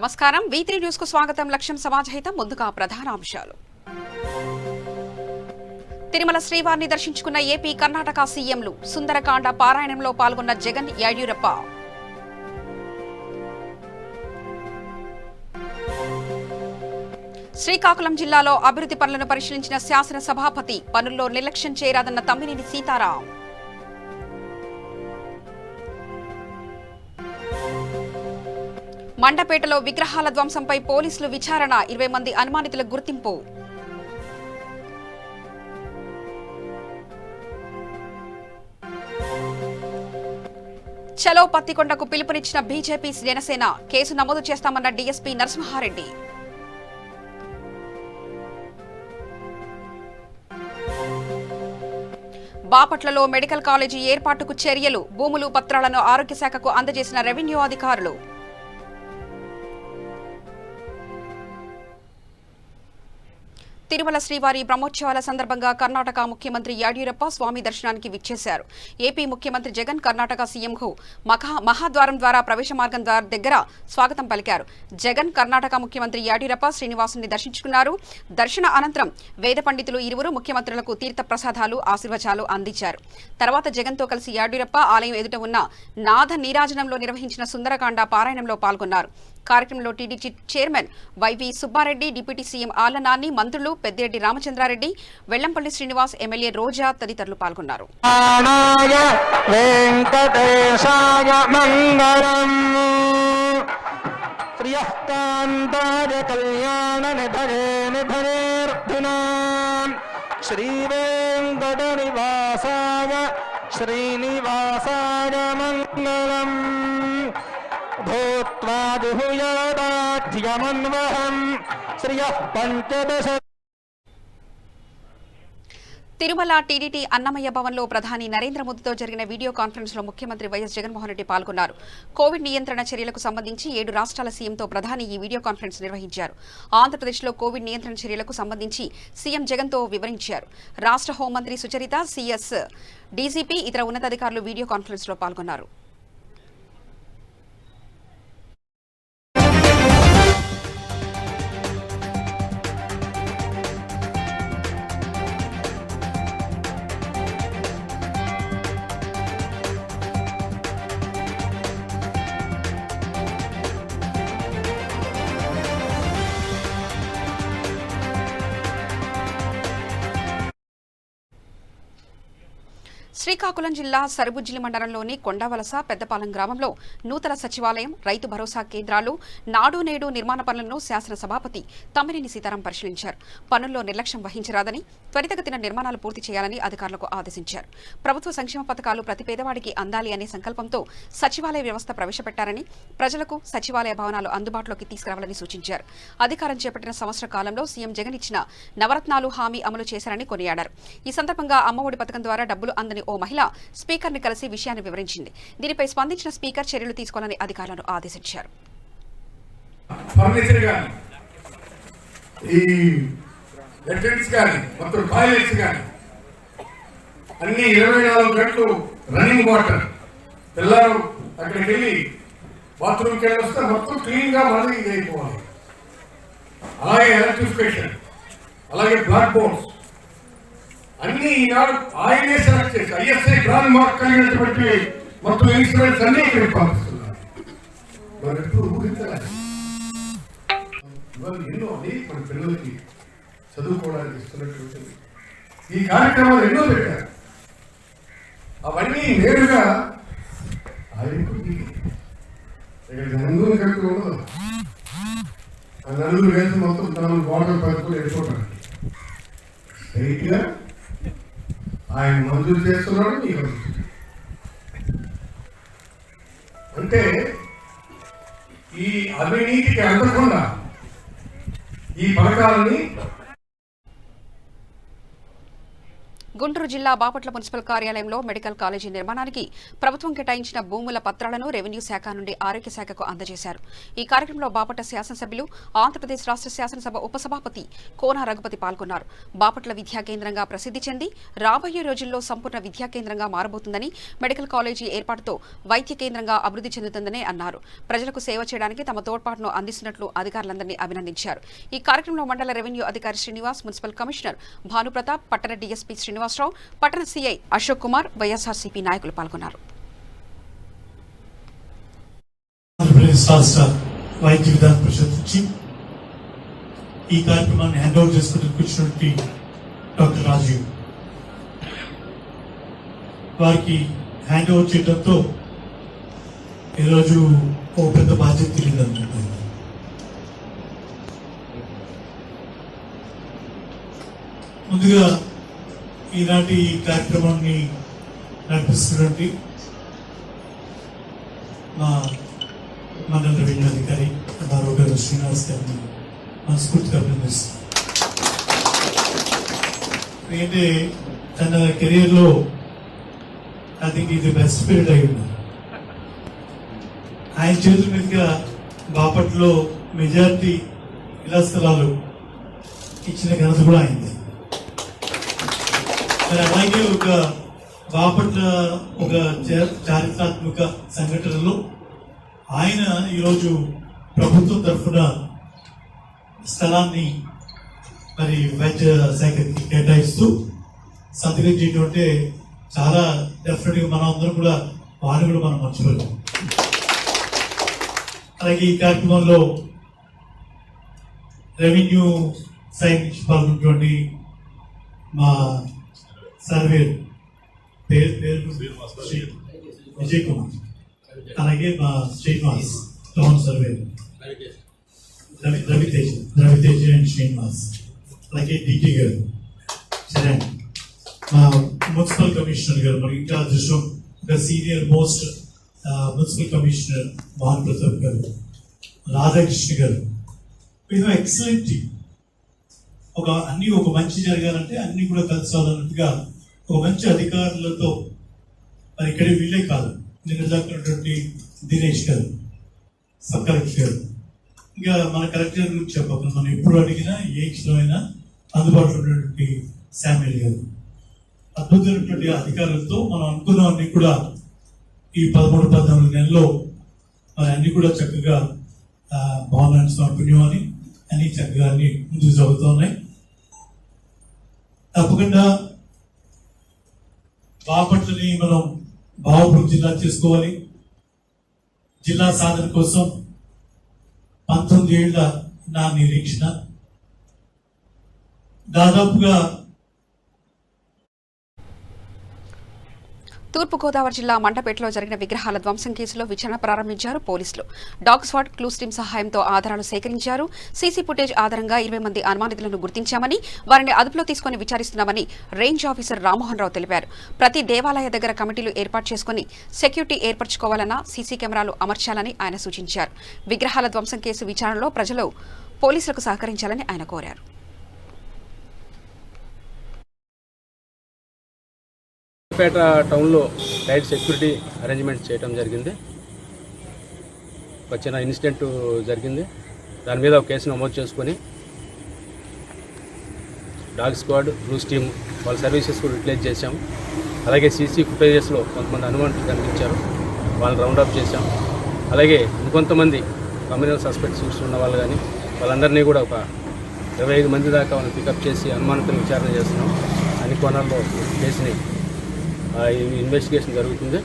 నమస్కారం V3 news కు స్వాగతం. లక్ష్యం సమాజహితం. ముందుగా ప్రధాన అంశాలు. తిరుమల శ్రీవారిని దర్శించుకున్న ఏపీ కర్ణాటక సీఎంలు. సుందరకాండ పారాయణంలో పాల్గొన్న జగన్, యడ్యూరప్ప. శ్రీకాకుళం జిల్లాలో అభివృద్ధి పనులను పరిశీలించిన శాసన సభాపతి. పనుల్లో నిర్లక్ష్యం చేయరాదన్న తమ్మినేని సీతారాం. మండపేటలో విగ్రహాల ధ్వంసంపై పోలీసులు విచారణ. 20 మంది అనుమానితుల గుర్తింపు. చలో పత్తికొండకు పిలుపునిచ్చిన బీజేపీ, జనసేన. కేసు నమోదు చేస్తామన్న డీఎస్పీ నరసింహారెడ్డి. బాపట్లలో మెడికల్ కాలేజీ ఏర్పాటుకు చర్యలు. భూములు, పత్రాలను ఆరోగ్య శాఖకు అందజేసిన రెవెన్యూ అధికారులు. తిరుమల శ్రీవారి బ్రహ్మోత్సవాల సందర్భంగా కర్ణాటక ముఖ్యమంత్రి యడ్యూరప్ప స్వామి దర్శనానికి విచ్చేశారు. ఏపీ ముఖ్యమంత్రి జగన్ కర్ణాటక సీఎంకు మహాద్వారం ద్వారా ప్రవేశ మార్గం దగ్గర స్వాగతం పలికారు. జగన్ కర్ణాటక ముఖ్యమంత్రి యడ్యూరప్ప శ్రీనివాసుని దర్శించుకున్నారు. దర్శన అనంతరం వేద పండితులు ఇరువురు ముఖ్యమంత్రులకు తీర్థ ప్రసాదాలు, ఆశీర్వచనాలు అందించారు. తర్వాత జగన్ తో కలిసి యడ్యూరప్ప ఆలయం ఎదుట ఉన్న నాథ నీరాజనంలో నిర్వహించిన సుందరకాండ పారాయణంలో పాల్గొన్నారు. కార్యక్రమంలో TDP chairman YV Subbareddy, deputy CM Alla Nani, మంత్రులు పెద్దిరెడ్డి రామచంద్రారెడ్డి, వెల్లంపల్లి శ్రీనివాస్, ఎమ్మెల్యే రోజా తదితరులు పాల్గొన్నారు. శ్రీనివాసాయ మంగళం భూత్వా జుహుయాదాధ్యమన్వహం శ్రియః పంచదశ. తిరుమల టీడీటీ అన్నమయ్య భవన్లో ప్రధాని నరేంద్ర మోదీతో జరిగిన వీడియో కాన్ఫరెన్స్ లో ముఖ్యమంత్రి వైఎస్ జగన్మోహన్ రెడ్డి పాల్గొన్నారు. కోవిడ్ నియంత్రణ చర్యలకు సంబంధించి 7 రాష్ట్రాల సీఎంతో ప్రధాని ఈ వీడియో కాన్ఫరెన్స్ నిర్వహించారు. ఆంధ్రప్రదేశ్లో కోవిడ్ నియంత్రణ చర్యలకు సంబంధించి సీఎం జగన్తో వివరించారు. రాష్ట్ర హోంమంత్రి సుచరిత, సీఎస్, డీజీపీ, ఇతర ఉన్నతాధికారులు వీడియో కాన్ఫరెన్స్ లో పాల్గొన్నారు. శ్రీకాకుళం జిల్లా సరుబుజ్జిలి మండలంలోని కొండవలస, పెద్దపాలెం గ్రామంలో నూతన సచివాలయం, రైతు భరోసా కేంద్రాలు, నాడు నేడు నిర్మాణ పనులను శాసన సభాపతి తమ్మినేని సీతారాం పరిశీలించారు. పనుల్లో నిర్లక్ష్యం వహించరాదని, త్వరితగతిన నిర్మాణాలు పూర్తి చేయాలని అధికారులకు ఆదేశించారు. ప్రభుత్వ సంక్షేమ పథకాలు ప్రతి పేదవాడికి అందాలి అనే సంకల్పంతో సచివాలయ వ్యవస్థ ప్రవేశపెట్టారని, ప్రజలకు సచివాలయ భవనాలు అందుబాటులోకి తీసుకురావాలని సూచించారు. అధికారం చేపట్టిన సంవత్సర కాలంలో సీఎం జగన్ ఇచ్చిన నవరత్నాలు హామీ అమలు చేశారని కొనియాడారు. ఈ సందర్భంగా అమ్మఒడి పథకం ద్వారా డబ్బులు అందని ఓ మహిళ స్పీకర్ ని కలిసి విషయాన్ని వివరించింది. దీనిపై స్పందించిన స్పీకర్ చర్యలు తీసుకోవాలని అధికారులను ఆదేశించారు. అన్ని 24 గంటలు రన్నింగ్ వాటర్, పిల్లలు అక్కడికి వెళ్ళి బాత్రూమ్కి వెళ్ళి వస్తే మొత్తం క్లీన్ గా మళ్ళీ ఇది అయిపోవాలి. అలాగే ఎలక్ట్రిఫికేషన్, అలాగే బ్లాక్ బోర్డ్స్ అన్ని ఈనాడు ఆయనే సెలెక్ట్ చేసి ISI బ్రాండ్ మార్క్ కలిగినటువంటి మొత్తం ఇన్స్ట్రుమెంట్స్ అన్ని ఇక్కడికి పంపిస్తున్నారు. మనం ఎప్పుడు ఊహించలేదు. ఇవాళ ఎన్నో మన పిల్లలకి చదువుకోవడానికి ఇస్తున్నటువంటి ఈ కార్యక్రమాలు ఎన్నో పెట్టారు. అవన్నీ నేరుగా ఆయనకు ముందు కట్టు ఉండదు. ఆ నలుగురు వేసి మొత్తం 4 బాటలు పట్టుకుని వెళ్ళిపోవడానికి స్ట్రైట్ గా ఆయన మంజూరు చేస్తున్నాడు. నీకు అంటే ఈ అవినీతికి అందకుండా ఈ పథకాలని గుంటూరు జిల్లా బాపట్ల మున్సిపల్ కార్యాలయంలో మెడికల్ కాలేజీ నిర్మాణానికి ప్రభుత్వం కేటాయించిన భూముల పత్రాలను రెవెన్యూ శాఖ నుండి ఆరోగ్య శాఖకు అందజేశారు. ఈ కార్యక్రమంలో బాపట్ల శాసనసభ్యులు, ఆంధ్రప్రదేశ్ రాష్ట్ర శాసనసభ ఉపసభాపతి కోన రఘుపతి పాల్గొన్నారు. బాపట్ల విద్యా కేంద్రంగా ప్రసిద్ధి చెంది రాబోయే రోజుల్లో సంపూర్ణ విద్యా కేంద్రంగా మారబోతుందని, మెడికల్ కాలేజీ ఏర్పాటుతో వైద్య కేంద్రంగా అభివృద్ధి చెందుతుందని అన్నారు. ప్రజలకు సేవ చేయడానికి తమ తోడ్పాటును అందిస్తున్నట్లు అధికారులందరినీ అభినందించారు. ఈ కార్యక్రమంలో మండల రెవెన్యూ అధికారి శ్రీనివాస్, మున్సిపల్ కమిషనర్ భానుప్రతాప్, పట్టణ డీఎస్పీ శ్రీనివాసరావు, పట్టణ సీఐ అశోక్ కుమార్, వైఎస్ఆర్సీపీ నాయకులు పాల్గొన్నారు. ఆంధ్రప్రదేశ్ రాష్ట్ర వైద్య విధాన పరిషత్ నుంచి ఈ కార్యక్రమాన్ని హ్యాండ్ ఓవర్ చేసుకుంటూ కూర్చున్నటువంటి డాక్టర్ రాజీవ్ వారికి హ్యాండ్ ఓవర్ చేయడంతో ఈరోజు ఓ పెద్ద బాధ్యత తెలియదు అనుకుంటున్నాను. ముందుగా ఈనాటి కార్యక్రమాన్ని నడిపిస్తున్నటువంటి మా మండల రెవెన్యూ అధికారి గారు శ్రీనివాస్ గారిని మనస్ఫూర్తిగా అభినందిస్తున్నాను. ఎందుకంటే తన కెరీర్లో ఐ థింక్ ఇది బెస్ట్ పీరియడ్ అయి ఉన్నారు. ఆయన చేతుల మీదుగా బాపట్లో మెజారిటీ ఇళ్ల స్థలాలు ఇచ్చిన ఘనత కూడా అయింది. మరి అలాగే ఒక బాపట్ల ఒక చారిత్రాత్మక సంఘటనలో ఆయన ఈరోజు ప్రభుత్వం తరఫున స్థలాన్ని మరి వైద్య శాఖకి కేటాయిస్తూ సంతకం చేయడం అంటే చాలా డెఫినెట్గా మనం అందరం కూడా వారిని కూడా మనం మర్చిపోలేం. అలాగే ఈ కార్యక్రమంలో రెవెన్యూ సైడ్ నుంచి పాల్గొన్నటువంటి మా సర్వేర్ పేరు విజయ్ కుమార్, అలాగే మా Srinivas town surveyor Raviteja and Srinivas, అలాగే డిటి గారు, చరణ్, మా మున్సిపల్ కమిషనర్ గారు, మరి ఇంకా అదృష్టం ఒక senior most municipal commissioner Bhanu Pratap గారు, రాధాకృష్ణ గారు, ఇది ఎక్సలెంట్ టీమ్. అన్ని ఒక మంచి జరగాలంటే అన్ని కూడా కలిసి రావాలన్నట్టుగా ఒక మంచి అధికారులతో మరి ఇక్కడ వీళ్ళే కాదు, నిన్నటువంటి దినేష్ గారు, సబ్ కలెక్టర్ గారు, ఇంకా మన కలెక్టర్ గురించి చెప్పకుండా మనం ఎప్పుడు అడిగినా ఏ క్షణమైనా అందుబాటులో ఉన్నటువంటి శామ్యుల్ గారు, అద్భుతమైనటువంటి అధికారులతో మనం అనుకున్నవన్నీ కూడా ఈ 13-14 నెలల్లో మరి అన్ని కూడా చక్కగా భవనాన్ని సమర్పణమని అన్ని చక్కగా అన్ని ముందుకు జరుగుతూ ఉన్నాయి. తప్పకుండా బాపట్లని మనం బావపూర్ జిల్లా చేసుకోవాలి. జిల్లా సాధన కోసం 19 ఏళ్ల నా నిరీక్షణ. దాదాపుగా తూర్పుగోదావరి జిల్లా మండపేటలో జరిగిన విగ్రహాల ధ్వంసం కేసులో విచారణ ప్రారంభించారు పోలీసులు. డాగ్ స్వాడ్, క్లూస్ టీమ్ సహాయంతో ఆధారాలు సేకరించారు. సీసీ ఫుటేజ్ ఆధారంగా 20 మంది అనుమానితులను గుర్తించామని, వారిని అదుపులో తీసుకుని విచారిస్తున్నామని రేంజ్ ఆఫీసర్ రామ్మోహన్ రావు తెలిపారు. ప్రతి దేవాలయ దగ్గర కమిటీలు ఏర్పాటు చేసుకుని సెక్యూరిటీ ఏర్పరచుకోవాలన్నా, సీసీ కెమెరాలు అమర్చాలని ఆయన సూచించారు. విగ్రహాల ధ్వంసం కేసు విచారణలో ప్రజలు పోలీసులకు సహకరించాలని ఆయన కోరారు. పేట టౌన్లో టైట్ సెక్యూరిటీ అరేంజ్మెంట్ చేయడం జరిగింది. ఒక చిన్న ఇన్సిడెంట్ జరిగింది. దాని మీద ఒక కేసు నమోదు చేసుకొని డాగ్ స్క్వాడ్, బ్లూస్ టీమ్ వాళ్ళ సర్వీసెస్ కూడా యూటిలైజ్ చేశాము. అలాగే సీసీ ఫుటేజెస్లో కొంతమంది అనుమానులు కనిపించారు, వాళ్ళని రౌండప్ చేశాం. అలాగే ఇంకొంతమంది కమ్యూనల్ సస్పెక్ట్స్ ఉన్న వాళ్ళు కానీ వాళ్ళందరినీ కూడా ఒక 25 మంది దాకా వాళ్ళని పికప్ చేసి అనుమానితులను విచారణ చేస్తున్నాం. అన్ని కోణాల్లో కేసుని ఇన్వెస్టిగేషన్ జరుగుతుంది.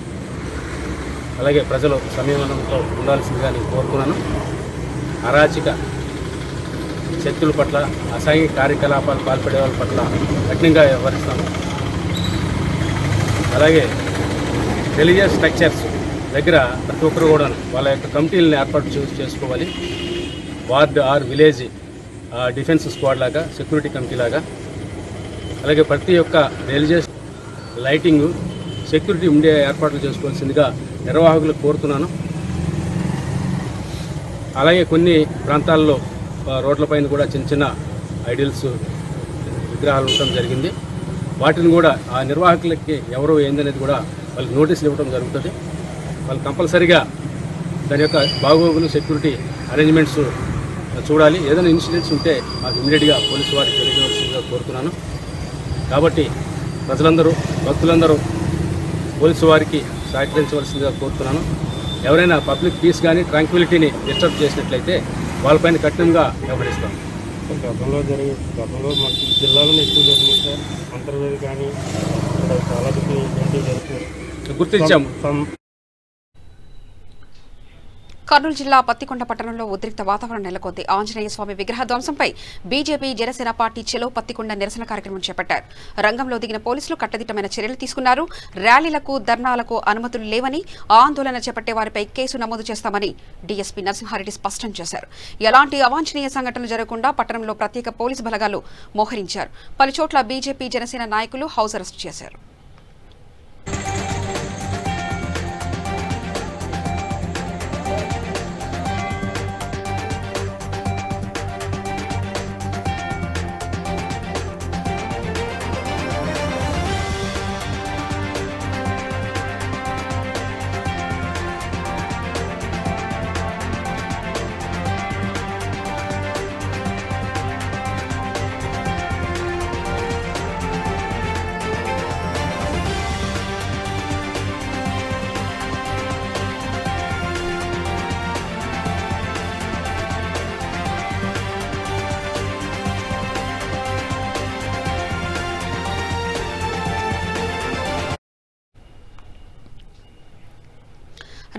అలాగే ప్రజలు సంయమనంతో ఉండాల్సిందిగా నేను కోరుతున్నాను. అరాచక శక్తుల పట్ల, అసాంఘిక కార్యకలాపాలు పాల్పడే వాళ్ళ పట్ల కఠినంగా వ్యవహరిస్తాము. అలాగే రిలీజియస్ స్ట్రక్చర్స్ దగ్గర ప్రతి ఒక్కరు కూడా వాళ్ళ యొక్క కమిటీలను ఏర్పాటు చేసుకోవాలి. Ward or village defence squad లాగా, సెక్యూరిటీ కమిటీ లాగా. అలాగే ప్రతి ఒక్క రిలీజియస్ లైటింగ్, సెక్యూరిటీ ఉండే ఏర్పాట్లు చేసుకోవాల్సిందిగా నిర్వాహకులకు కోరుతున్నాను. అలాగే కొన్ని ప్రాంతాల్లో రోడ్లపైన కూడా చిన్న చిన్న ఐడియల్స్ విగ్రహాలు ఉండటం జరిగింది. వాటిని కూడా ఆ నిర్వాహకులకి ఎవరో ఏందనేది కూడా వాళ్ళకి నోటీసులు ఇవ్వడం జరుగుతుంది. వాళ్ళు కంపల్సరీగా దాని యొక్క బాగోగులు సెక్యూరిటీ అరేంజ్మెంట్స్ చూడాలి. ఏదైనా ఇన్సిడెంట్స్ ఉంటే మాకు ఇమీడియట్గా పోలీసు వారికి తెలియజేయవలసిందిగా కోరుతున్నాను. కాబట్టి ప్రజలందరూ భక్తులందరూ పోలీసు వారికి సహకరించవలసిందిగా కోరుతున్నాను. ఎవరైనా పబ్లిక్ పీస్ కానీ ట్రాంక్విలిటీని డిస్టర్బ్ చేసినట్లయితే వాళ్ళపైన కఠినంగా వ్యవహరిస్తాం. గతంలో మన జిల్లాలోనే ఎక్కువ జరిగింది సార్. అంతర్వేది కానీ ఇక్కడ చాలా జరుగుతుంది గుర్తించాము. కర్నూలు జిల్లా పత్తికొండ పట్టణంలో ఉద్రిక్త వాతావరణం నెలకొంది. ఆంజనేయ స్వామి విగ్రహ ధ్వంసంపై బీజేపీ జనసేన పార్టీ చెలో పత్తికొండ నిరసన కార్యక్రమం చేపట్టారు. రంగంలో దిగిన పోలీసులు కట్టుదిట్టమైన చర్యలు తీసుకున్నారు. ర్యాలీలకు ధర్నాలకు అనుమతులు లేవని, ఆందోళన చేపట్టే వారిపై కేసు నమోదు చేస్తామని డీఎస్పీ నరసింహారెడ్డి స్పష్టం చేశారు. ఎలాంటి అవాంఛనీయ సంఘటనలు జరగకుండా పట్టణంలో ప్రత్యేక పోలీసు బలగాలు మోహరించారు. పలుచోట్ల బీజేపీ జనసేన నాయకులు హౌస్ అరెస్ట్ చేశారు.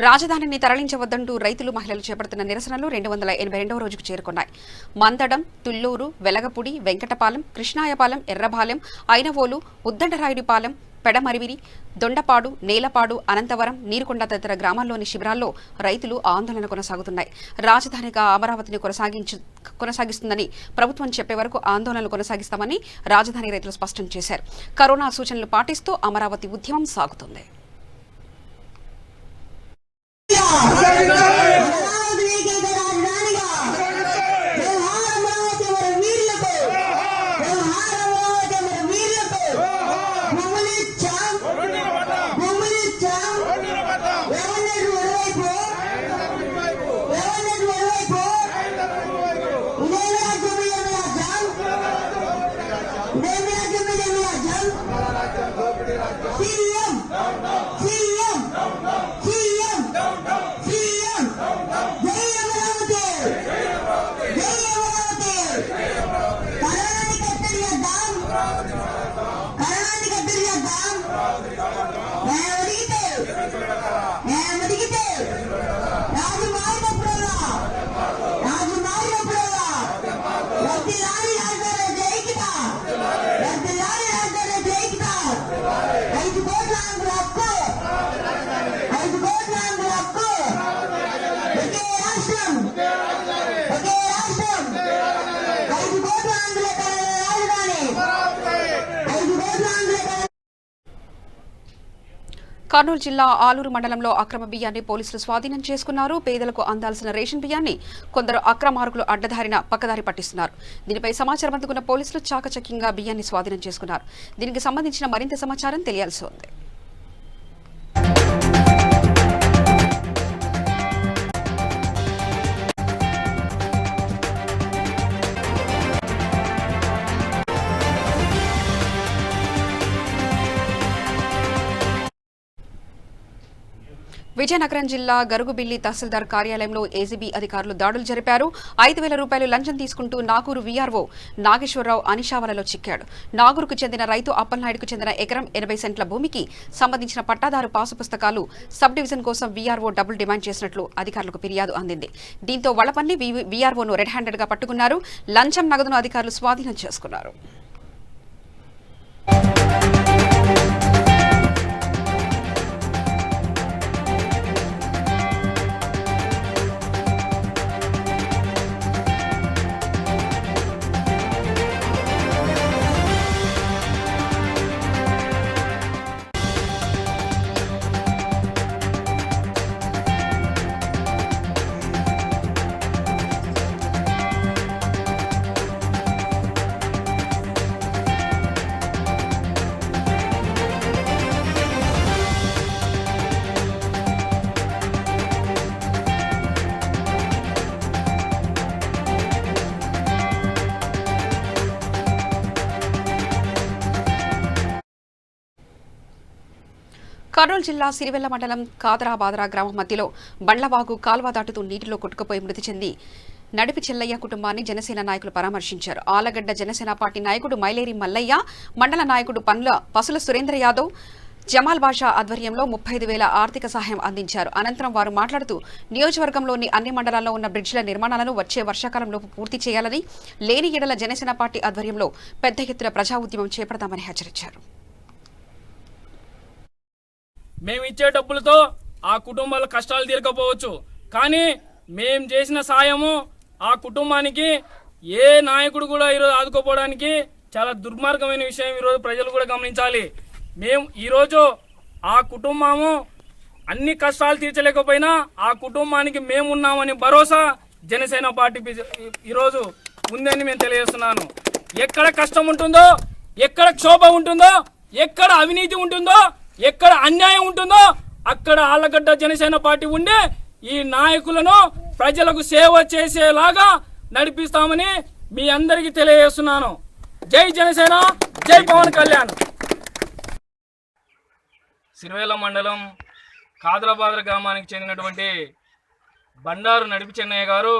రాజధానిని తరలించవద్దంటూ రైతులు మహిళలు చేపడుతున్న నిరసనలు 282వ రోజుకు చేరుకున్నాయి. మందడం, తుళ్లూరు, వెలగపుడి, వెంకటపాలెం, కృష్ణాయపాలెం, ఎర్రపాలెం, ఐనవోలు, ఉద్దండరాయుడిపాలెం, పెడమరివిరి, దొండపాడు, నేలపాడు, అనంతవరం, నీరుకొండ తదితర గ్రామాల్లోని శిబిరాల్లో రైతులు ఆందోళన కొనసాగుతున్నాయి. రాజధానిగా అమరావతిని కొనసాగిస్తుందని ప్రభుత్వం చెప్పే వరకు ఆందోళనలు కొనసాగిస్తామని రాజధాని రైతులు స్పష్టం చేశారు. కరోనా సూచనలు పాటిస్తూ అమరావతి ఉద్యమం సాగుతుంది. కర్నూలు జిల్లా ఆలూరు మండలంలో అక్రమ బియ్యాన్ని పోలీసులు స్వాధీనం చేసుకున్నారు. పేదలకు అందాల్సిన రేషన్ బియ్యాన్ని కొందరు అక్రమార్కులు అడ్డదారిన పక్కదారి పట్టిస్తున్నారు. దీనిపై సమాచారం అందుకున్న పోలీసులు చాకచక్యంగా బియ్యాన్ని స్వాధీనం చేసుకున్నారు. దీనికి సంబంధించిన మరింత సమాచారం తెలియాల్సి ఉంది. విజయనగరం జిల్లా గరుగుబిల్లి తహసీల్దార్ కార్యాలయంలో ఏసీబీ అధికారులు దాడులు జరిపారు. 5,000 రూపాయలు లంచం తీసుకుంటూ నాగూరు వీఆర్ఓ నాగేశ్వరరావు అనిషావలలో చిక్కాడు. నాగూరుకు చెందిన రైతు అప్పలనాయుడుకు చెందిన ఎకరం 80 సెంట్ల భూమికి సంబంధించిన పట్టాదారు పాసు పుస్తకాలు సబ్ డివిజన్ కోసం వీఆర్ఓ డబ్బులు డిమాండ్ చేసినట్లు అధికారులకు ఫిర్యాదు అందింది. దీంతో వలపన్ని వీఆర్ఓను రెడ్ హ్యాండెడ్ గా పట్టుకున్నారు. లంచం నగదును అధికారులు స్వాధీనం చేసుకున్నారు. కర్నూలు జిల్లా సిరివెల్ల మండలం కాదరాబాదరా గ్రామం మధ్యలో బండ్లవాగు కాల్వ దాటుతూ నీటిలో కొట్టుకుపోయి మృతి చెంది నడిపి చెల్లయ్య కుటుంబాన్ని జనసేన నాయకులు పరామర్శించారు. ఆలగడ్డ జనసేన పార్టీ నాయకుడు మైలేరి మల్లయ్య, మండల నాయకుడు పసుల సురేంద్ర యాదవ్, జమాల్ బాషా ఆధ్వర్యంలో 35,000 ఆర్థిక సహాయం అందించారు. అనంతరం వారు మాట్లాడుతూ నియోజకవర్గంలోని అన్ని మండలాల్లో ఉన్న బ్రిడ్జిల నిర్మాణాలను వచ్చే వర్షాకాలంలోపు పూర్తి చేయాలని, లేని ఎడల జనసేన పార్టీ ఆధ్వర్యంలో పెద్ద ఎత్తున ప్రజా ఉద్యమం చేపడతామని హెచ్చరించారు. మేము ఇచ్చే డబ్బులతో ఆ కుటుంబాల కష్టాలు తీరకపోవచ్చు, కానీ మేము చేసిన సాయము ఆ కుటుంబానికి ఏ నాయకుడు కూడా ఈరోజు ఆదుకోపోవడానికి చాలా దుర్మార్గమైన విషయం ఈరోజు ప్రజలు కూడా గమనించాలి. మేము ఈరోజు ఆ కుటుంబము అన్ని కష్టాలు తీర్చలేకపోయినా ఆ కుటుంబానికి మేమున్నామని భరోసా జనసేన పార్టీ ఈరోజు ఉందని మేము తెలియజేస్తున్నాను. ఎక్కడ కష్టం ఉంటుందో, ఎక్కడ క్షోభ ఉంటుందో, ఎక్కడ అవినీతి ఉంటుందో, ఎక్కడ అన్యాయం ఉంటుందో అక్కడ ఆళ్లగడ్డ జనసేన పార్టీ ఉండి ఈ నాయకులను ప్రజలకు సేవ చేసేలాగా నడిపిస్తామని మీ అందరికీ తెలియజేస్తున్నాను. జై జనసేన, జై పవన్ కళ్యాణ్. సిరివెల్ల మండలం కాదరాబాదర గ్రామానికి చెందినటువంటి బండారు నడిపి చెన్నయ్య గారు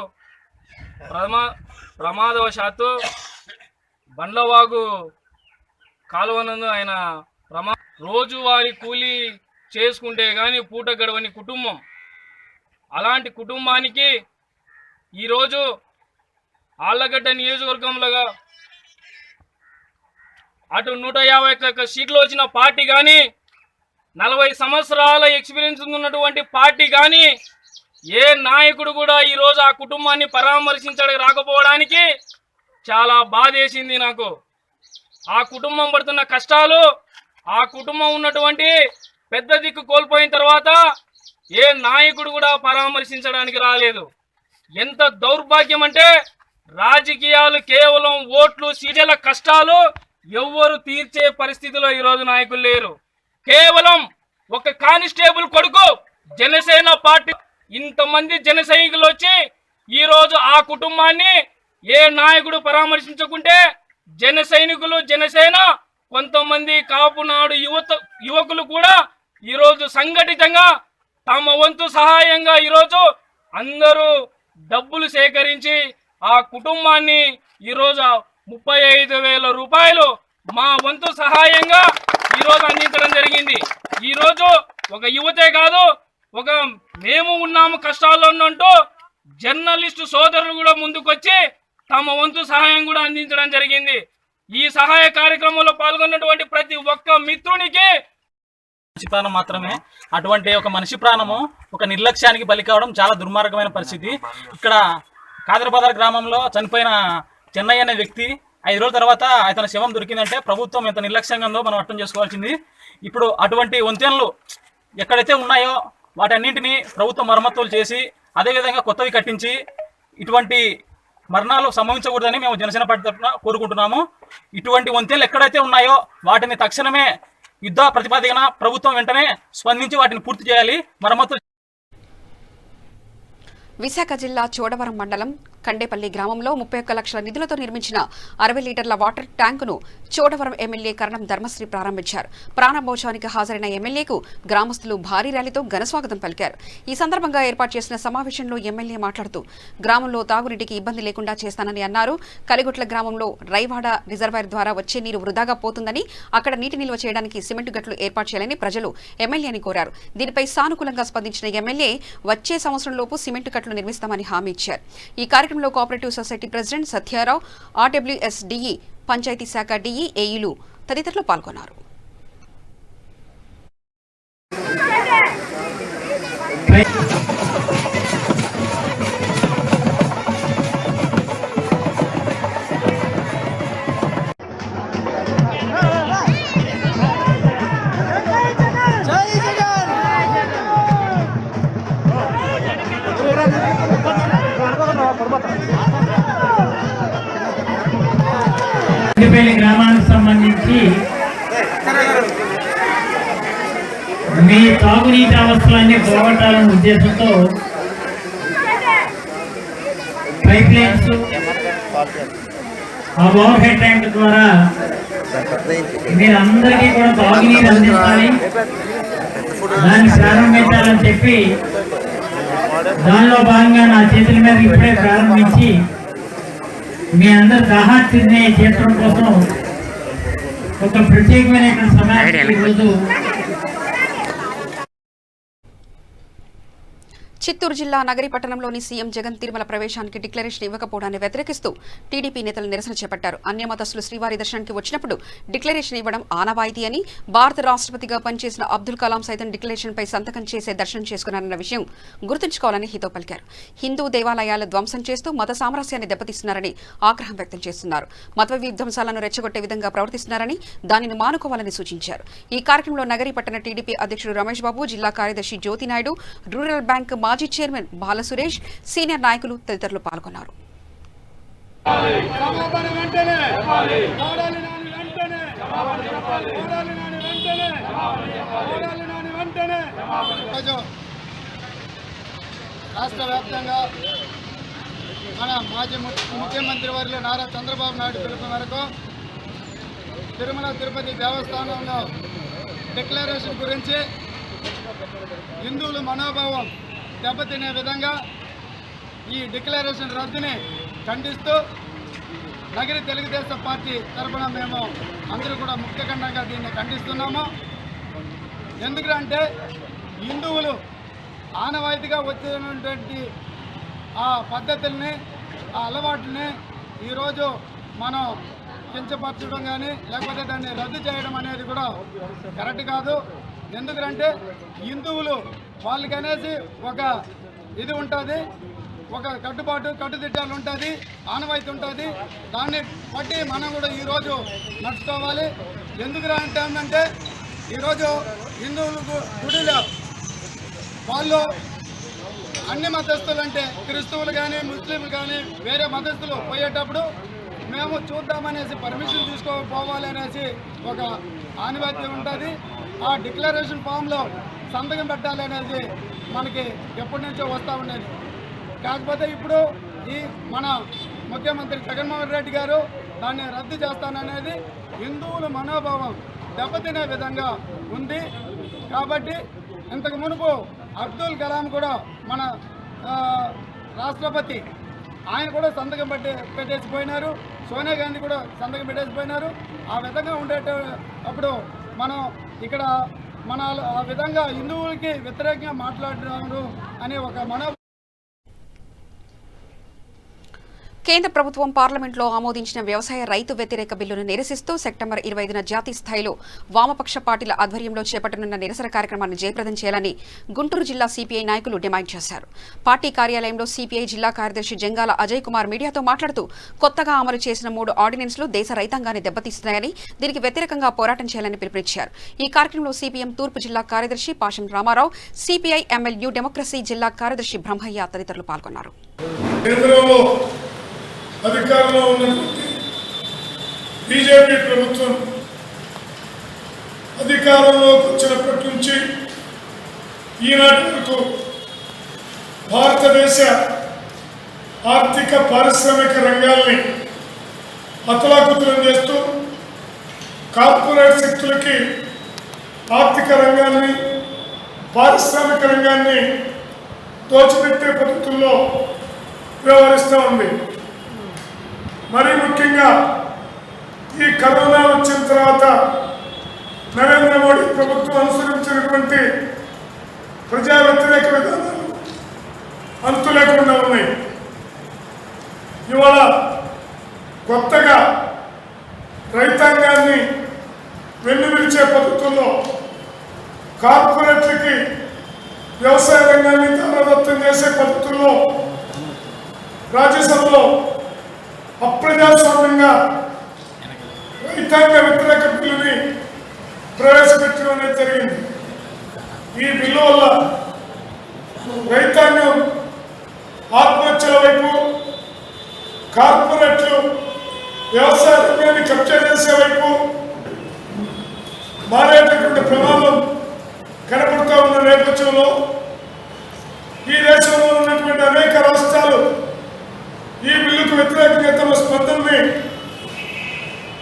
ప్రమాదవశాత్తు బండ్లవాగు కాలువనందు ఆయన రోజువారీ కూలీ చేసుకుంటే కానీ పూట గడవని కుటుంబం. అలాంటి కుటుంబానికి ఈరోజు ఆళ్లగడ్డ నియోజకవర్గంలో అటు 151 సీట్లు వచ్చిన పార్టీ కానీ, 40 సంవత్సరాల ఎక్స్పీరియన్స్ ఉన్నటువంటి పార్టీ కానీ, ఏ నాయకుడు కూడా ఈరోజు ఆ కుటుంబాన్ని పరామర్శించడానికి రాకపోవడానికి చాలా బాధేసింది నాకు. ఆ కుటుంబం పడుతున్న కష్టాలు, ఆ కుటుంబం ఉన్నటువంటి పెద్ద దిక్కు కోల్పోయిన తర్వాత ఏ నాయకుడు కూడా పరామర్శించడానికి రాలేదు. ఎంత దౌర్భాగ్యం అంటే రాజకీయాలు కేవలం ఓట్లు, సీజల కష్టాలు ఎవ్వరు తీర్చే పరిస్థితిలో ఈరోజు నాయకులు లేరు. కేవలం ఒక కానిస్టేబుల్ కొడుకు జనసేన పార్టీ ఇంతమంది జన సైనికులు వచ్చి ఈరోజు ఆ కుటుంబాన్ని ఏ నాయకుడు పరామర్శించకుంటే జన సైనికులు, జనసేన, కొంతమంది కాపునాడు యువకులు కూడా ఈరోజు సంఘటితంగా తమ వంతు సహాయంగా ఈరోజు అందరూ డబ్బులు సేకరించి ఆ కుటుంబాన్ని ఈరోజు 35,000 రూపాయలు మా వంతు సహాయంగా ఈరోజు అందించడం జరిగింది. ఈరోజు ఒక యువతే కాదు, ఒక మేము ఉన్నాము కష్టాల్లో ఉన్నట్టు జర్నలిస్టు సోదరులు కూడా ముందుకొచ్చి తమ వంతు సహాయం కూడా అందించడం జరిగింది. ఈ సహాయ కార్యక్రమంలో పాల్గొన్నటువంటి ప్రతి ఒక్క మిత్రునికి మనిషి ప్రాణం మాత్రమే. అటువంటి ఒక మనిషి ప్రాణము ఒక నిర్లక్ష్యానికి బలి కావడం చాలా దుర్మార్గమైన పరిస్థితి. ఇక్కడ కాదరాబాదర్ గ్రామంలో చనిపోయిన చెన్నయ్య అనే వ్యక్తి 5 రోజుల తర్వాత అతని శవం దొరికిందంటే ప్రభుత్వం ఎంత నిర్లక్ష్యంగా ఉందో మనం అర్థం చేసుకోవాల్సింది. ఇప్పుడు అటువంటి వంతెనలు ఎక్కడైతే ఉన్నాయో వాటన్నింటినీ ప్రభుత్వం మరమ్మతులు చేసి అదేవిధంగా కొత్తవి కట్టించి ఇటువంటి మరణాలు సంభవించకూడదని మేము జనసేన పార్టీ తరఫున కోరుకుంటున్నాము. ఇటువంటి వంతెనలు ఎక్కడైతే ఉన్నాయో వాటిని తక్షణమే యుద్ధ ప్రతిపాదన ప్రభుత్వం వెంటనే స్పందించి వాటిని పూర్తి చేయాలి, మరమ్మతులు. విశాఖ జిల్లా చోడవరం మండలం కండేపల్లి గ్రామంలో 31 లక్షల నిధులతో నిర్మించిన 60 లీటర్ల వాటర్ ట్యాంకును చోడవరం ఎమ్మెల్యే కరణం ధర్మశ్రీ ప్రారంభించారు. ప్రారంభోత్సవానికి హాజరైన ఎమ్మెల్యేకు గ్రామస్తులు భారీ ర్యాలీతో ఘనస్వాగతం పలికారు. ఈ సందర్భంగా ఏర్పాటు చేసిన సమావేశంలో ఎమ్మెల్యే మాట్లాడుతూ గ్రామంలో తాగునీటికి ఇబ్బంది లేకుండా చేస్తానని అన్నారు. కలిగుట్ల గ్రామంలో రైవాడ రిజర్వాయర్ ద్వారా వచ్చే నీరు వృధాగా పోతుందని, అక్కడ నీటి నిల్వ చేయడానికి సిమెంటు గట్లు ఏర్పాటు చేయాలని ప్రజలు ఎమ్మెల్యేని కోరారు. దీనిపై సానుకూలంగా స్పందించిన ఎమ్మెల్యే వచ్చే సంవత్సరంలోపు సిమెంటు గట్లు నిర్మిస్తామని హామీ ఇచ్చారు. ఈ కార్యక్రమంలో cooperative society president Satyarao, RWS DE, panchayati శాఖ డిఈ, ఏఈలు తదితరులు పాల్గొన్నారు. గ్రామానికి సంబంధించి మీ తాగునీటి అవసరాన్ని పోగొట్టాలనే ఉద్దేశంతో పైప్ లైన్స్, ఆ ఓవర్ హెడ్ ట్యాంక్ ద్వారా మీరందరికీ కూడా తాగునీరు అందించాలి. దాన్ని ప్రారంభించాలని చెప్పి దానిలో భాగంగా నా చేతుల మీద ఇప్పుడే ప్రారంభించి మీ అందరు దాహార్తిని చేర్చడం కోసం ఒక ప్రత్యేకమైన సమయాన్ని ఈరోజు చిత్తూరు జిల్లా నగరి పట్టణంలోని సీఎం జగన్ తిరుమల ప్రవేశానికి డిక్లరేషన్ ఇవ్వకపోవడాన్ని వ్యతిరేకిస్తూ టీడీపీ నేతలు నిరసన చేపట్టారు. అన్యమతస్థులు శ్రీవారి దర్శనానికి వచ్చినప్పుడు డిక్లరేషన్ ఇవ్వడం ఆనవాయితీ అని, భారత రాష్ట్రపతిగా పనిచేసిన అబ్దుల్ కలాం సైతం డిక్లరేషన్పై సంతకం చేసే దర్శనం చేసుకున్నారన్న విషయం గుర్తుంచుకోవాలని హితవు పలికారు. హిందూ దేవాలయాలు ధ్వంసం చేస్తూ మత సామరస్యాన్ని దెబ్బతీస్తున్నారని ఆగ్రహం వ్యక్తం చేస్తున్నారు. మత విధ్వంసాలను రెచ్చగొట్టే విధంగా ప్రవర్తిస్తున్నారని, దానిని మానుకోవాలని సూచించారు. ఈ కార్యక్రమంలో నగరి పట్టణ టీడీపీ అధ్యక్షుడు రమేష్ బాబు, జిల్లా కార్యదర్శి జ్యోతినాయుడు, రూరల్ బ్యాంక్ మాజీ చైర్మన్ బాలసురేష్, సీనియర్ నాయకులు తదితరులు పాల్గొన్నారు. రాష్ట్ర వ్యాప్తంగా మన మాజీ ముఖ్యమంత్రి వర్యులు నారా చంద్రబాబు నాయుడు పిలుపు మేరకు తిరుమల తిరుపతి దేవస్థానంలో డిక్లరేషన్ గురించి హిందువుల మనోభావం దెబ్బతినే విధంగా ఈ డిక్లరేషన్ రద్దుని ఖండిస్తూ నగరి తెలుగుదేశం పార్టీ తరఫున మేము అందరూ కూడా ముఖ్యఖండంగా దీన్ని ఖండిస్తున్నాము. ఎందుకంటే హిందువులు ఆనవాయితీగా వచ్చినటువంటి ఆ పద్ధతుల్ని, ఆ అలవాట్లని ఈరోజు మనం కించపరచడం కానీ లేకపోతే దాన్ని రద్దు చేయడం అనేది కూడా కరెక్ట్ కాదు. ఎందుకంటే హిందువులు వాళ్ళకనేసి ఒక ఇది ఉంటుంది, ఒక కట్టుదిట్టాలు ఉంటుంది, ఆనవాయితీ ఉంటుంది. దాన్ని బట్టి మనం కూడా ఈరోజు నడుచుకోవాలి. ఎందుకంటే ఈరోజు హిందువులు గుడిలో వాళ్ళు అన్ని మతస్థులు అంటే క్రిస్తువులు కానీ ముస్లింలు కానీ వేరే మతస్థులు పోయేటప్పుడు మేము చూద్దామనేసి పర్మిషన్ తీసుకోపోవాలి అనేసి ఒక ఆనవాయితీ ఉంటుంది. ఆ డిక్లరేషన్ ఫామ్లో సంతకం పెట్టాలి అనేది మనకి ఎప్పటి నుంచో వస్తూ ఉండేది. కాకపోతే ఇప్పుడు ఈ మన ముఖ్యమంత్రి జగన్మోహన్ రెడ్డి గారు దాన్ని రద్దు చేస్తాననేది హిందువుల మనోభావం దెబ్బతినే విధంగా ఉంది. కాబట్టి ఇంతకు మునుపు అబ్దుల్ కలాం కూడా మన రాష్ట్రపతి ఆయన కూడా సంతకం పెట్టేసిపోయినారు, సోనియా గాంధీ కూడా సంతకం పెట్టేసిపోయినారు. ఆ విధంగా ఉండేటప్పుడు మనం ఇక్కడ మన ఆ విధంగా హిందువులకి వ్యతిరేకంగా మాట్లాడుతున్నారు అనే ఒక కేంద్ర ప్రభుత్వం పార్లమెంట్లో ఆమోదించిన వ్యవసాయ రైతు వ్యతిరేక బిల్లును నిరసిస్తూ సెప్టెంబర్ 25న జాతీయ స్థాయిలో వామపక్ష పార్టీల ఆధ్వర్యంలో చేపట్టనున్న నిరసన కార్యక్రమాన్ని జయప్రదం చేయాలని గుంటూరు జిల్లా సిపిఐ నాయకులు డిమాండ్ చేశారు. పార్టీ కార్యాలయంలో సిపిఐ జిల్లా కార్యదర్శి జంగాల అజయ్ కుమార్ మీడియాతో మాట్లాడుతూ కొత్తగా అమలు చేసిన 3 ఆర్డినెన్స్లు దేశ రైతాంగాన్ని దెబ్బతీస్తున్నాయని, దీనికి వ్యతిరేకంగా పోరాటం చేయాలని పిలుపునిచ్చారు. ఈ కార్యక్రమంలో సిపిఎం తూర్పు జిల్లా కార్యదర్శి పాషం రామారావు, సిపిఐ ఎంఎల్యూ డెమోక్రసీ జిల్లా కార్యదర్శి బ్రహ్మయ్య తదితరులు పాల్గొన్నారు. అధికారంలో ఉన్నటువంటి బీజేపీ ప్రభుత్వం అధికారంలోకి వచ్చినప్పటి నుంచి ఈనాటి వరకు భారతదేశ ఆర్థిక పారిశ్రామిక రంగాల్ని అతలాకుతలం చేస్తూ కార్పొరేట్ శక్తులకి ఆర్థిక రంగాన్ని, పారిశ్రామిక రంగాన్ని దోచిపెట్టే పద్ధతుల్లో వ్యవహరిస్తూ ఉంది. మరీ ముఖ్యంగా ఈ కరోనా వచ్చిన తర్వాత నరేంద్ర మోడీ ప్రభుత్వం అనుసరించినటువంటి ప్రజా వ్యతిరేక విధానాలు అంతు లేకుండా ఉన్నాయి. ఇవాళ కొత్తగా రైతాంగాన్ని వెన్నువిరిచే పద్ధతుల్లో కార్పొరేట్లకి వ్యవసాయ రంగాన్ని దారదత్తం చేసే పద్ధతుల్లో రాజ్యసభలో అప్రజాస్వామ్యంగా రైతాంగ వ్యతిరేక బిల్లుని ప్రవేశపెట్టడం అనేది జరిగింది. ఈ బిల్లు వల్ల రైతాంగం ఆత్మహత్యల వైపు, కార్పొరేట్లు వ్యవసాయ రంగాన్ని కబ్జా చేసే వైపు మారేటటువంటి ప్రమాదం కనపడుతూ ఉన్న నేపథ్యంలో ఈ దేశంలో ఉన్నటువంటి అనేక రాష్ట్రాలు ఈ బిల్లుకు వ్యతిరేకంగా తమ స్పందనని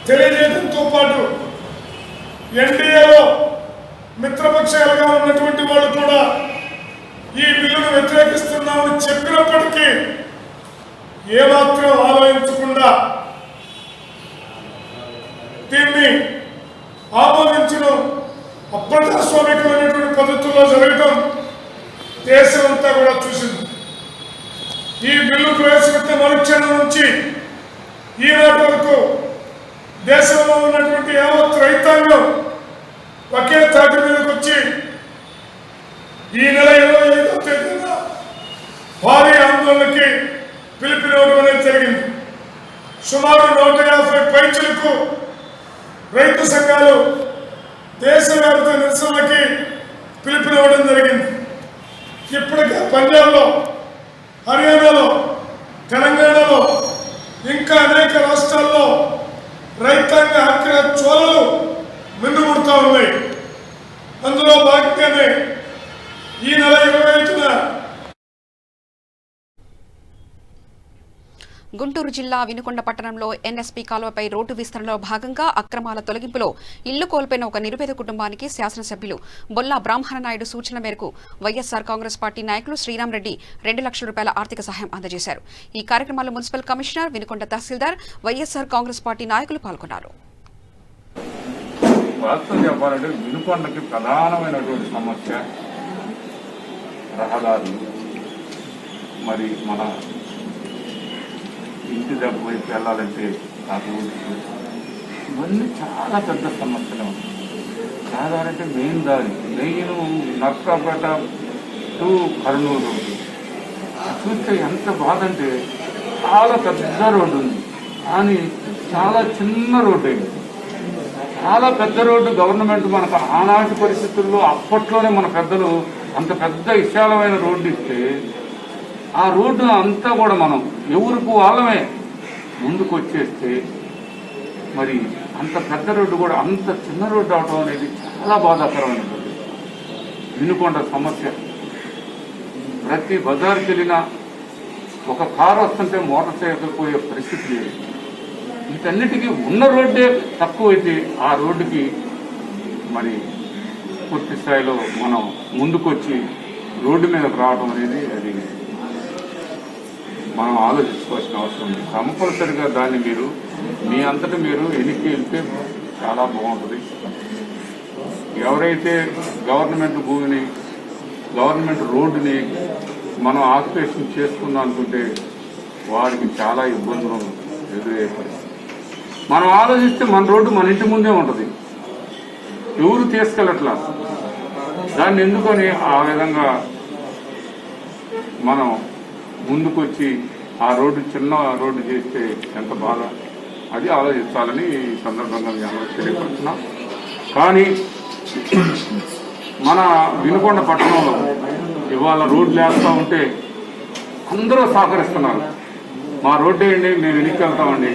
తెలియజేయడంతో పాటు ఎన్డీఏలో మిత్రపక్షాలుగా ఉన్నటువంటి వాళ్ళు కూడా ఈ బిల్లును వ్యతిరేకిస్తున్నామని చెప్పినప్పటికీ ఏమాత్రం ఆలోచించకుండా దీన్ని ఆమోదించడం అప్రజాస్వామికమైనటువంటి పద్ధతుల్లో జరగడం దేశమంతా కూడా చూసింది. ఈ బిల్లు ప్రవేశపెట్టిన మరుక్షణం నుంచి ఈనాటి వరకు దేశంలో ఉన్నటువంటి యావత్ రైతాంగం ఒకే తాటి మీదకి వచ్చి ఈ నెల 25వ తేదీన భారీ ఆందోళనకి పిలుపునివ్వడం అనేది జరిగింది. సుమారు 150 పైచులకు రైతు సంఘాలు దేశవ్యాప్త నిరసనలకి పిలుపునివ్వడం జరిగింది. ఇప్పటికే పంజాబ్లో, హర్యానాలో, తెలంగాణలో ఇంకా అనేక రాష్ట్రాల్లో రైతాంగ హక్కుల జ్వాలలు మిన్నుముడుతూ ఉన్నాయి. అందులో భాగంగానే ఈ నెల 25న గుంటూరు జిల్లా వినుకొండ పట్టణంలో ఎన్ఎస్పీ కాలువపై రోడ్డు విస్తరణలో భాగంగా అక్రమాల తొలగింపులో ఇల్లు కోల్పోయిన ఒక నిరుపేద కుటుంబానికి శాసనసభ్యులు బొల్లా బ్రాహ్మణనాయుడు సూచన మేరకు వైఎస్ఆర్ కాంగ్రెస్ పార్టీ నాయకులు శ్రీరామ్ రెడ్డి 2 లక్షల రూపాయల ఆర్థిక సహాయం అందజేశారు. ఈ కార్యక్రమంలో మున్సిపల్ కమిషనర్, వినుకొండ తహసీల్దార్, వైఎస్ఆర్ కాంగ్రెస్ పార్టీ నాయకులు పాల్గొన్నారు. వాస్తవం చెప్పాలంటే వినుకొండకి ప్రధానమైనటువంటి సమస్య రహదారులు, మరి మన ఇంటి దగ్గర వైపు వెళ్ళాలంటే ఆ రోడ్లు, ఇవన్నీ చాలా పెద్ద సమస్యలు ఉన్నాయి. రహదారంటే మెయిన్ దారి, main Narsapeta to Kurnool road చూస్తే ఎంత బాధ అంటే చాలా పెద్ద రోడ్డు ఉంది, కానీ చాలా చిన్న రోడ్డు అయింది. చాలా పెద్ద రోడ్డు గవర్నమెంట్ మనకు ఆనాటి పరిస్థితుల్లో అప్పట్లోనే మన పెద్దలు అంత పెద్ద విశాలమైన రోడ్డు ఇస్తే ఆ రోడ్డు అంతా కూడా మనం ఎవరికి వాళ్ళమే ముందుకు వచ్చేస్తే మరి అంత పెద్ద రోడ్డు కూడా అంత చిన్న రోడ్డు అవడం అనేది చాలా బాధాకరమైనటువంటి వినుకొండ సమస్య. ప్రతి బజార్కి వెళ్ళినా ఒక కారు వస్తుంటే మోటార్ సైకిల్ పోయే పరిస్థితి లేదు. వీటన్నిటికీ ఉన్న రోడ్డే తక్కువైతే ఆ రోడ్డుకి మరి పూర్తి స్థాయిలో మనం ముందుకొచ్చి రోడ్డు మీదకి రావడం అనేది అది మనం ఆలోచించుకోవాల్సిన అవసరం ఉంది. కంపల్సరిగా దాన్ని మీరు మీ అంతటా మీరు ఎన్నిక వెళ్తే చాలా బాగుంటుంది. ఎవరైతే గవర్నమెంట్ భూమిని, గవర్నమెంట్ రోడ్డుని మనం ఆక్యుపేషన్ చేసుకుందాం అనుకుంటే వారికి చాలా ఇబ్బందులు ఎదురయ్యే పరిస్థితి. మనం ఆలోచిస్తే మన రోడ్డు మన ఇంటి ముందే ఉంటుంది, ఎవరు తీసుకెళ్ళట్లా. దాన్ని ఎందుకని ఆ విధంగా మనం ముందుకొచ్చి ఆ రోడ్డు చిన్న రోడ్డు చేస్తే ఎంత బాధ, అది ఆలోచించాలని ఈ సందర్భంగా మీ అందరూ తెలియపడుతున్నాం. కానీ మన వినుకొండ పట్టణంలో ఇవాళ రోడ్లు వేస్తూ ఉంటే అందరూ సహకరిస్తున్నారు. మా రోడ్డు వేయండి, మేము వెనక్కి వెళ్తామండి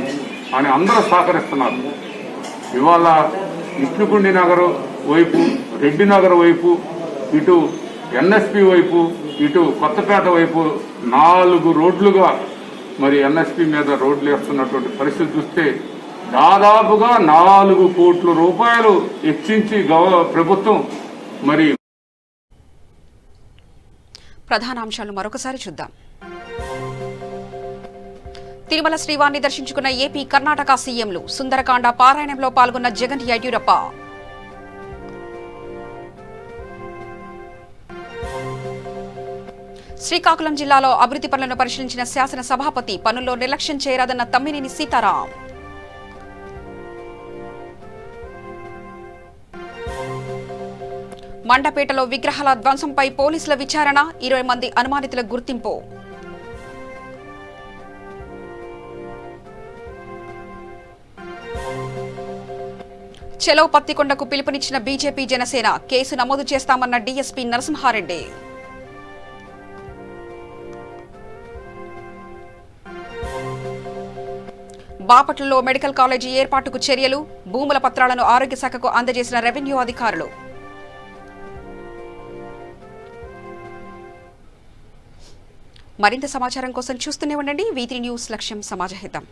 అని అందరూ సహకరిస్తున్నారు. ఇవాళ ఇట్లుకుండి నగర్ వైపు, రెడ్డి నగర్ వైపు, ఇటు ఎన్ఎస్పి వైపు, ఇటు కొత్తపేట వైపు 4 రోడ్లుగా మరి ఎన్ఎస్పి మీద రోడ్లు వేస్తున్నటువంటి పరిస్థితి చూస్తే దాదాపుగా 4 కోట్ల రూపాయలు హెచ్చించి ప్రభుత్వం మరి. ప్రధాన అంశాలు మరొకసారి చూద్దాం. తిరుమల శ్రీవారిని దర్శించుకున్న ఏపీ, కర్ణాటక సీఎంలు. సుందరకాండ పారాయణంలో పాల్గొన్న జగన్, యడ్యూరప్ప. శ్రీకాకుళం జిల్లాలో అభివృద్ధి పనులను పరిశీలించిన శాసన సభాపతి. పనుల్లో నిర్లక్ష్యం చేయరాదన్న తమ్మినేని సీతారాం. మండపేటలో విగ్రహాల ధ్వంసంపై పోలీసుల విచారణ. 20 మంది అనుమానితుల గుర్తింపు. చెలో పత్తికొండకు పిలుపునిచ్చిన బీజేపీ, జనసేన. కేసు నమోదు చేస్తామన్న డీఎస్పీ నరసింహారెడ్డి. బాపట్లలో మెడికల్ కాలేజీ ఏర్పాటుకు చర్యలు. భూముల పత్రాలను ఆరోగ్య శాఖకు అందజేసిన రెవెన్యూ అధికారులు. మరింత సమాచారం కోసం చూస్తూనే ఉండండి V3 న్యూస్. లక్ష్యం సమాజహితం.